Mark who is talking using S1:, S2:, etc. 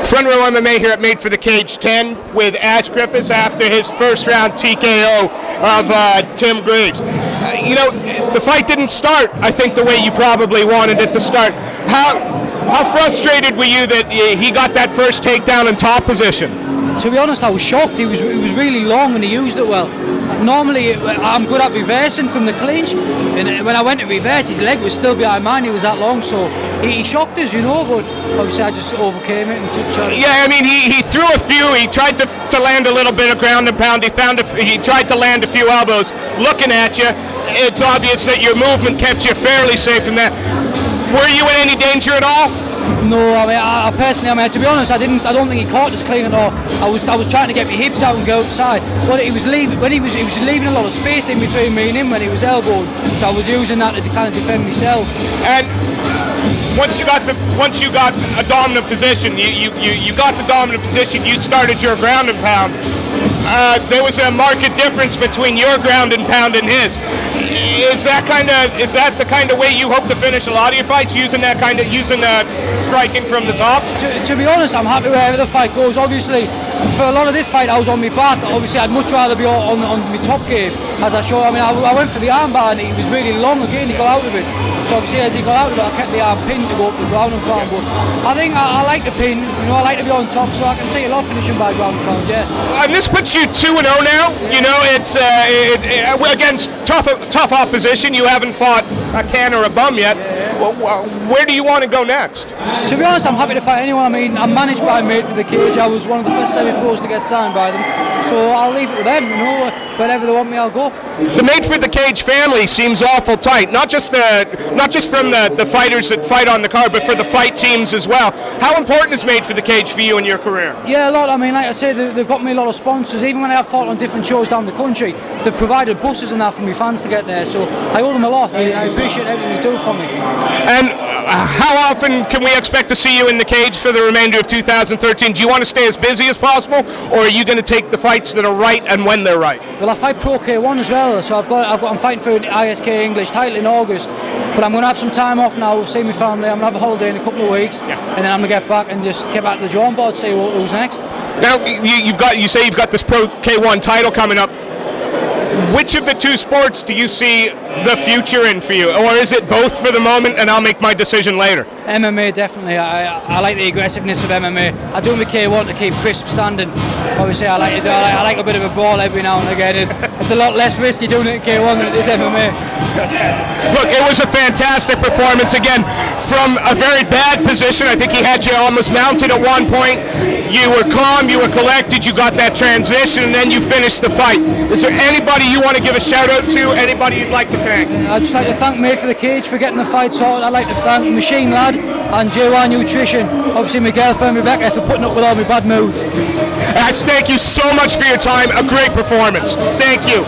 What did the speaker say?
S1: Front row MMA here at Made for the Cage 10 with Ash Griffiths after his first round TKO of Tim Greeves. The fight didn't start, I think, the way you probably wanted it to start. How frustrated were you that he got that first takedown in top position?
S2: To be honest, I was shocked. He was really long and he used it well. Normally, I'm good at reversing from the clinch, and when I went to reverse, his leg was still behind mine. He was that long, so he shocked us, but obviously I just overcame it and took charge.
S1: Yeah, I mean, he threw a few. He tried to land a little bit of ground and pound. He tried to land a few elbows. Looking at you, it's obvious that your movement kept you fairly safe from that. Were you in any danger at all?
S2: No, I personally, to be honest, I don't think he caught us clean at all. I was trying to get my hips out and go outside, but he was leaving a lot of space in between me and him when he was elbowed. So I was using that to kind of defend myself.
S1: And once you got a dominant position, you got the dominant position. You started your ground and pound. There was a marked difference between your ground and pound and his. Is that the kind of way you hope to finish a lot of your fights, using striking from the top?
S2: To be honest, I'm happy wherever the fight goes. Obviously, for a lot of this fight, I was on my back. Obviously, I'd much rather be on my top game, as I showed. I went for the armbar and he was really long again. He got out of it. So obviously, as he got out of it, I kept the arm pinned to go up the ground and pound. But I think I like the pin. I like to be on top, so I can see a lot finishing by ground and pound. Yeah.
S1: And this puts you 2-0 now. It's against tough opposition. You haven't fought a can or a bum yet. Well, where do you want to go next?
S2: To be honest, I'm happy to fight anyone. I'm managed by Made for the Cage. I was one of the first semi-pros to get signed by them, so I'll leave it with them. Wherever they want me, I'll go.
S1: The Made for the Cage family seems awful tight. Not just from the fighters that fight on the card, but for the fight teams as well. How important is Made for the Cage for you in your career?
S2: Yeah, a lot. Like I say, they've got me a lot of sponsors. Even when I have fought on different shows down the country, they've provided buses and that for me fans to get there. So I owe them a lot. I appreciate everything they do for me.
S1: And how often can we expect to see you in the cage for the remainder of 2013? Do you want to stay as busy as possible, or are you going to take the fights that are right and when they're right?
S2: Well, I fight Pro K1 as well, so I'm fighting for an ISK English title in August. But I'm going to have some time off now. We'll see my family. I'm going to have a holiday in a couple of weeks, and then I'm going to get back and just get back to the drawing board, see who's next.
S1: Now you say you've got this Pro K1 title coming up. Which of the two sports do you see the future in for you, or is it both for the moment and I'll make my decision later?
S2: MMA, definitely. I like the aggressiveness of MMA. I do my K1 to keep crisp standing. Obviously, I like a bit of a brawl every now and again. It's a lot less risky doing it in K1 than it is MMA.
S1: Look, it was a fantastic performance again from a very bad position. I think he had you almost mounted at one point. You were calm, you were collected, you got that transition, and then you finished the fight. Is there anybody you want to give a shout out to? Anybody you'd like to thank?
S2: I'd just like to thank Made for the Cage for getting the fight sorted. I'd like to thank Machine Lad and J1 Nutrition, obviously my girlfriend Rebecca, for putting up with all my bad moods.
S1: Ash, thank you so much for your time. A great performance. Thank you.